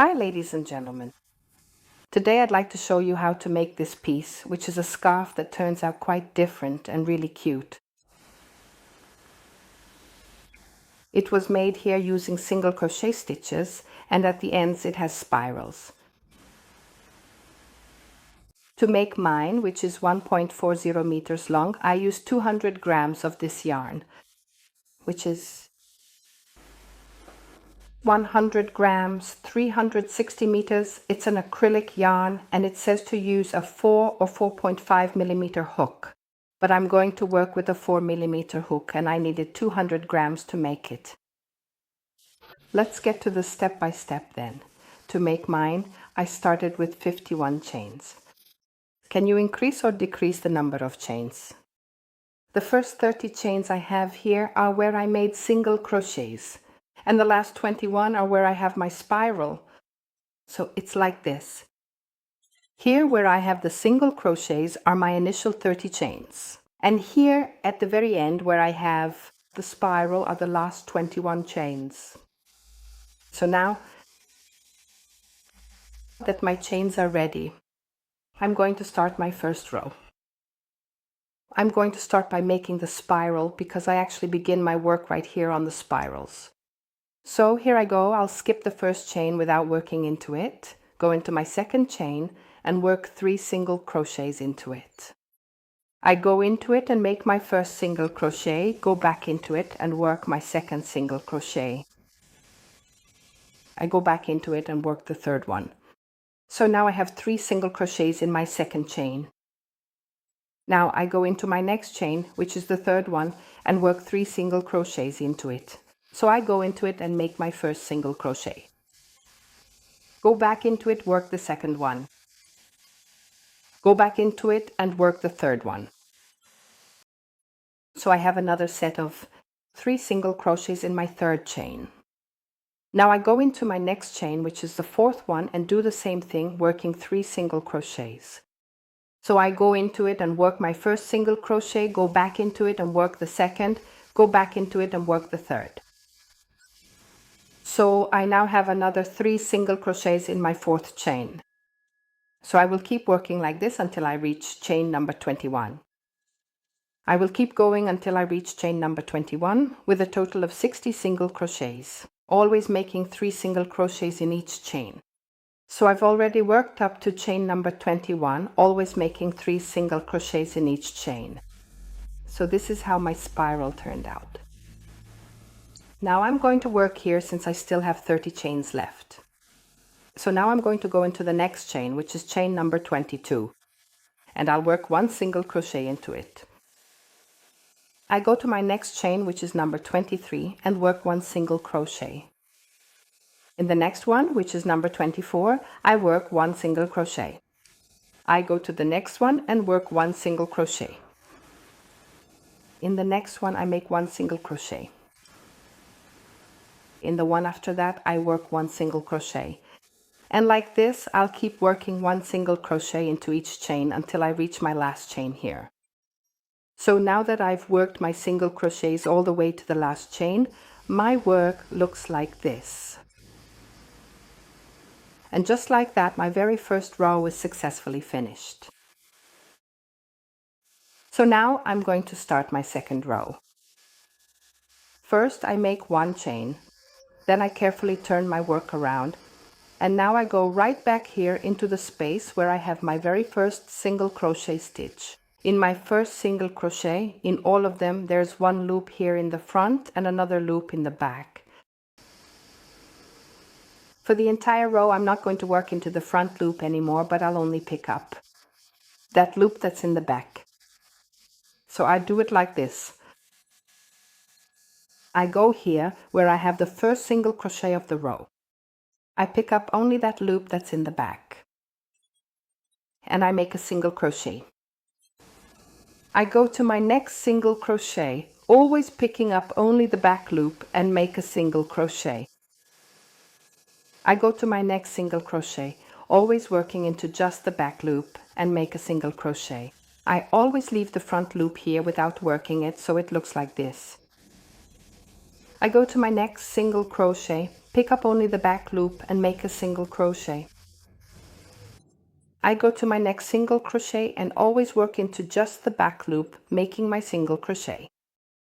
Hi ladies and gentlemen. Today I'd like to show you how to make this piece, which is a scarf that turns out quite different and really cute. It was made here using single crochet stitches, and at the ends it has spirals. To make mine, which is 1.40 meters long, I used 200 grams of this yarn, which is 100 grams, 360 meters. It's an acrylic yarn and it says to use a 4 or 4.5 millimeter hook. But I'm going to work with a 4 millimeter hook and I needed 200 grams to make it. Let's get to the step by step then. To make mine, I started with 51 chains. Can you increase or decrease the number of chains? The first 30 chains I have here are where I made single crochets. And the last 21 are where I have my spiral. So it's like this. Here where I have the single crochets are my initial 30 chains. And here at the very end where I have the spiral are the last 21 chains. So now that my chains are ready, I'm going to start my first row. I'm going to start by making the spiral because I actually begin my work right here on the spirals. So here I go, I'll skip the first chain without working into it, go into my second chain and work 3 single crochets into it. I go into it and make my first single crochet, go back into it and work my second single crochet. I go back into it and work the third one. So now I have 3 single crochets in my second chain. Now I go into my next chain, which is the third one, and work 3 single crochets into it. So I go into it and make my first single crochet. Go back into it, work the second one. Go back into it and work the third one. So I have another set of 3 single crochets in my third chain. Now I go into my next chain, which is the fourth one, and do the same thing, working 3 single crochets. So I go into it and work my first single crochet, go back into it and work the second, go back into it and work the third. So I now have another 3 single crochets in my fourth chain. So I will keep working like this until I reach chain number 21. I will keep going until I reach chain number 21 with a total of 60 single crochets, always making 3 single crochets in each chain. So I've already worked up to chain number 21, always making 3 single crochets in each chain. So this is how my spiral turned out. Now I'm going to work here since I still have 30 chains left. So now I'm going to go into the next chain, which is chain number 22, and I'll work 1 single crochet into it. I go to my next chain, which is number 23, and work 1 single crochet. In the next one, which is number 24, I work 1 single crochet. I go to the next one and work 1 single crochet. In the next one, I make 1 single crochet. In the one after that, I work 1 single crochet. And like this, I'll keep working 1 single crochet into each chain until I reach my last chain here. So now that I've worked my single crochets all the way to the last chain, my work looks like this. And just like that, my very first row is successfully finished. So now I'm going to start my second row. First, I make 1 chain. Then I carefully turn my work around. And now I go right back here into the space where I have my very first single crochet stitch. In my first single crochet, in all of them, there's 1 loop here in the front and another loop in the back. For the entire row, I'm not going to work into the front loop anymore, but I'll only pick up that loop that's in the back. So I do it like this. I go here where I have the first single crochet of the row. I pick up only that loop that's in the back. And I make a single crochet. I go to my next single crochet, always picking up only the back loop and make a single crochet. I go to my next single crochet, always working into just the back loop and make a single crochet. I always leave the front loop here without working it, so it looks like this. I go to my next single crochet, pick up only the back loop and make a single crochet. I go to my next single crochet and always work into just the back loop, making my single crochet.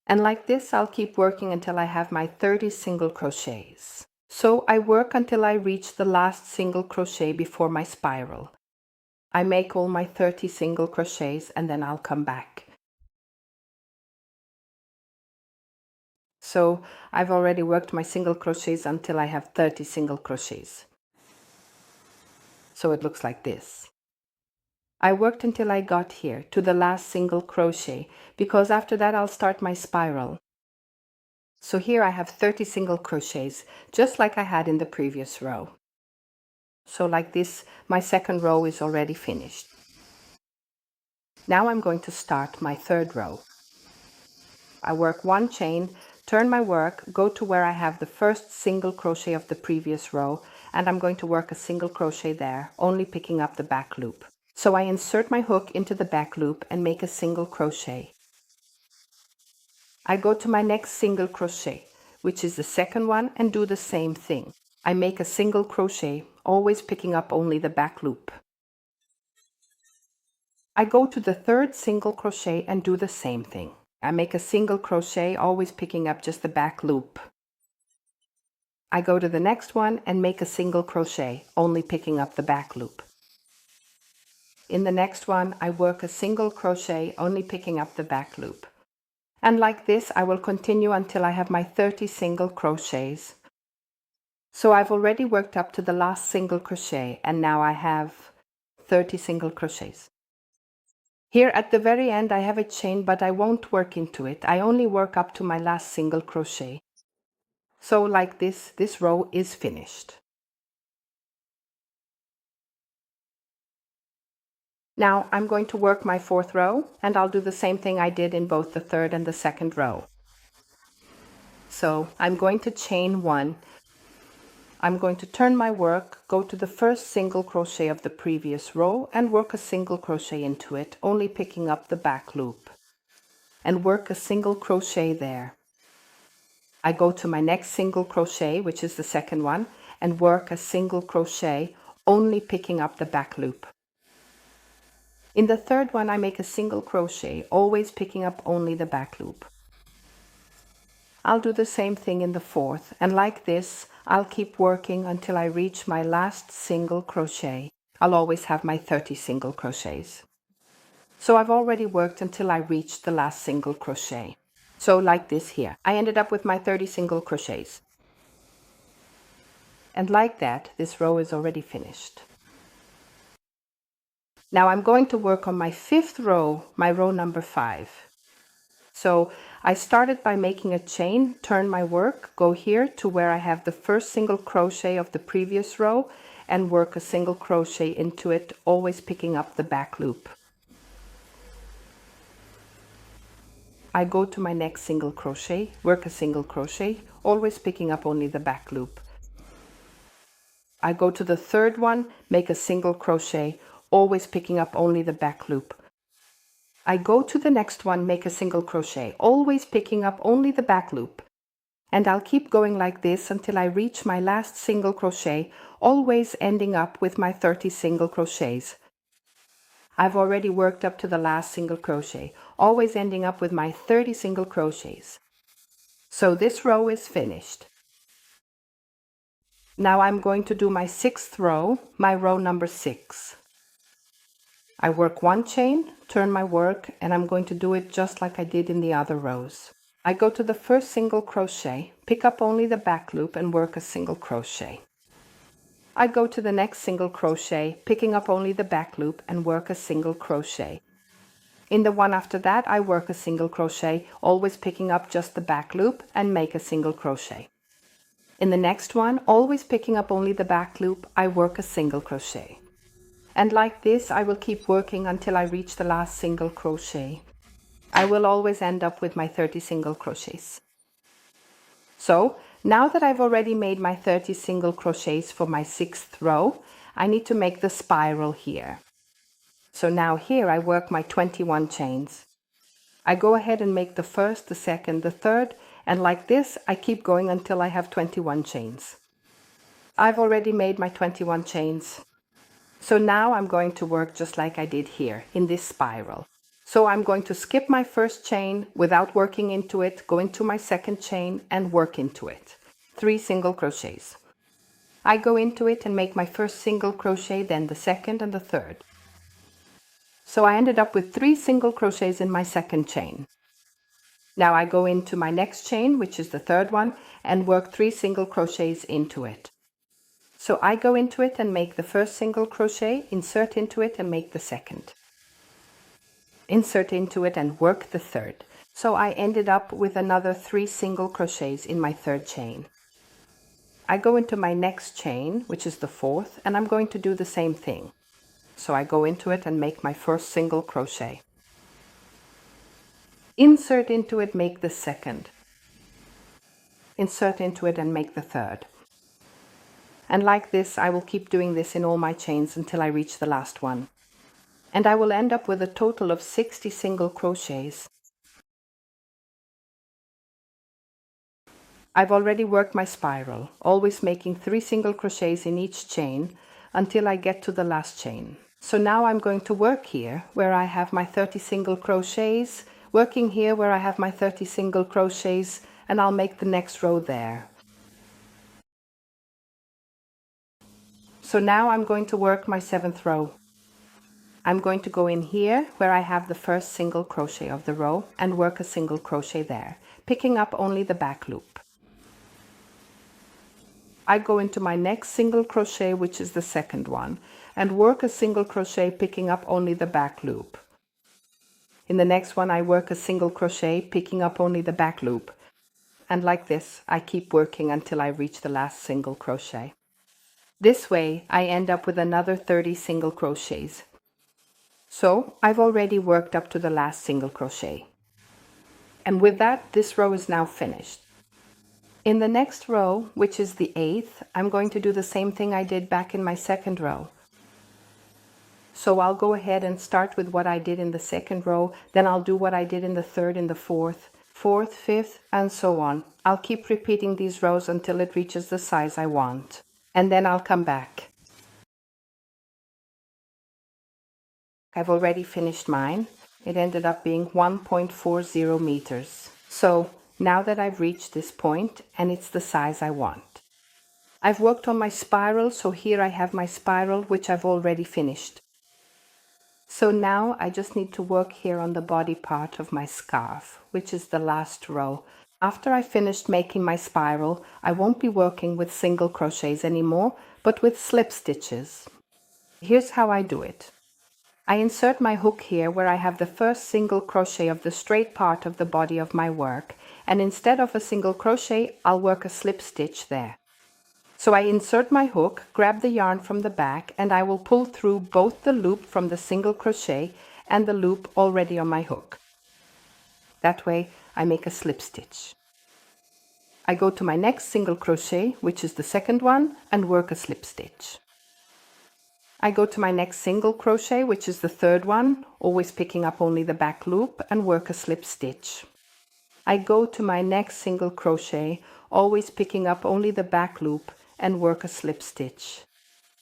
And like this, I'll keep working until I have my 30 single crochets. So I work until I reach the last single crochet before my spiral. I make all my 30 single crochets and then I'll come back. So I've already worked my single crochets until I have 30 single crochets. So it looks like this. I worked until I got here to the last single crochet because after that I'll start my spiral. So here I have 30 single crochets, just like I had in the previous row. So like this, my second row is already finished. Now I'm going to start my third row. I work one chain, turn my work, go to where I have the first single crochet of the previous row, and I'm going to work a single crochet there, only picking up the back loop. So I insert my hook into the back loop and make a single crochet. I go to my next single crochet, which is the second one, and do the same thing. I make a single crochet, always picking up only the back loop. I go to the third single crochet and do the same thing. I make a single crochet, always picking up just the back loop. I go to the next one and make a single crochet, only picking up the back loop. In the next one, I work a single crochet, only picking up the back loop. And like this, I will continue until I have my 30 single crochets. So I've already worked up to the last single crochet, and now I have 30 single crochets. Here at the very end I have a chain, but I won't work into it. I only work up to my last single crochet. So like this row is finished. Now I'm going to work my fourth row, and I'll do the same thing I did in both the third and the second row. So I'm going to chain one. I'm going to turn my work, go to the first single crochet of the previous row and work a single crochet into it, only picking up the back loop, and work a single crochet there. I go to my next single crochet, which is the second one, and work a single crochet, only picking up the back loop. In the third one I make a single crochet, always picking up only the back loop. I'll do the same thing in the fourth, and like this I'll keep working until I reach my last single crochet. I'll always have my 30 single crochets. So I've already worked until I reached the last single crochet. So like this here, I ended up with my 30 single crochets. And like that, this row is already finished. Now I'm going to work on my fifth row, my row number 5. So I started by making a chain, turn my work, go here to where I have the first single crochet of the previous row and work a single crochet into it, always picking up the back loop. I go to my next single crochet, work a single crochet, always picking up only the back loop. I go to the third one, make a single crochet, always picking up only the back loop. I go to the next one, make a single crochet, always picking up only the back loop. And I'll keep going like this until I reach my last single crochet, always ending up with my 30 single crochets. I've already worked up to the last single crochet, always ending up with my 30 single crochets. So this row is finished. Now I'm going to do my sixth row, my row number 6. I work one chain, turn my work, and I'm going to do it just like I did in the other rows. I go to the first single crochet, pick up only the back loop and work a single crochet. I go to the next single crochet, picking up only the back loop and work a single crochet. In the one after that, I work a single crochet, always picking up just the back loop and make a single crochet. In the next one, always picking up only the back loop, I work a single crochet. And like this, I will keep working until I reach the last single crochet. I will always end up with my 30 single crochets. So now that I've already made my 30 single crochets for my sixth row, I need to make the spiral here. So now here I work my 21 chains. I go ahead and make the first, the second, the third, And like this, I keep going until I have 21 chains. I've already made my 21 chains. So now I'm going to work just like I did here in this spiral. So I'm going to skip my first chain without working into it, go into my second chain and work into it. 3 single crochets. I go into it and make my first single crochet, then the second and the third. So I ended up with 3 single crochets in my second chain. Now I go into my next chain, which is the third one, and work 3 single crochets into it. So I go into it and make the first single crochet, insert into it and make the second. Insert into it and work the third. So I ended up with another 3 single crochets in my third chain. I go into my next chain, which is the fourth, and I'm going to do the same thing. So I go into it and make my first single crochet. Insert into it, make the second. Insert into it and make the third. And like this, I will keep doing this in all my chains until I reach the last one. And I will end up with a total of 60 single crochets. I've already worked my spiral, always making 3 single crochets in each chain until I get to the last chain. So now I'm going to work here where I have my 30 single crochets, working here where I have my 30 single crochets, and I'll make the next row there. So now I'm going to work my 7th row. I'm going to go in here where I have the first single crochet of the row and work a single crochet there, picking up only the back loop. I go into my next single crochet, which is the second one, and work a single crochet picking up only the back loop. In the next one I work a single crochet picking up only the back loop, and like this I keep working until I reach the last single crochet. This way I end up with another 30 single crochets. So I've already worked up to the last single crochet. And with that, this row is now finished. In the next row, which is the 8th, I'm going to do the same thing I did back in my second row. So I'll go ahead and start with what I did in the second row, then I'll do what I did in the third and the fourth, 5th, and so on. I'll keep repeating these rows until it reaches the size I want. And then I'll come back. I've already finished mine. It ended up being 1.40 meters. So now that I've reached this point and it's the size I want. I've worked on my spiral, so here I have my spiral, which I've already finished. So now I just need to work here on the body part of my scarf, which is the last row. After I finished making my spiral, I won't be working with single crochets anymore, but with slip stitches. Here's how I do it. I insert my hook here where I have the first single crochet of the straight part of the body of my work, and instead of a single crochet, I'll work a slip stitch there. So I insert my hook, grab the yarn from the back, and I will pull through both the loop from the single crochet and the loop already on my hook. That way I make a slip stitch. I go to my next single crochet, which is the second one, and work a slip stitch. I go to my next single crochet, which is the third one, always picking up only the back loop, and work a slip stitch. I go to my next single crochet, always picking up only the back loop, and work a slip stitch.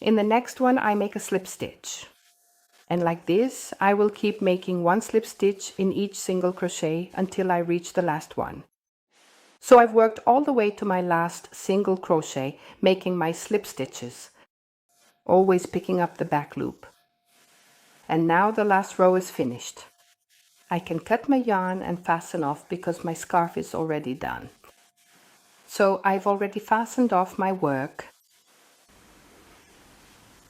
In the next one I make a slip stitch. And like this I will keep making one slip stitch in each single crochet until I reach the last one. So I've worked all the way to my last single crochet, making my slip stitches, always picking up the back loop. And now the last row is finished. I can cut my yarn and fasten off because my scarf is already done. So I've already fastened off my work,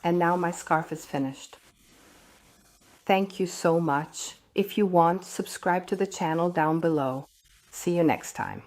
and now my scarf is finished. Thank you so much. If you want, subscribe to the channel down below. See you next time.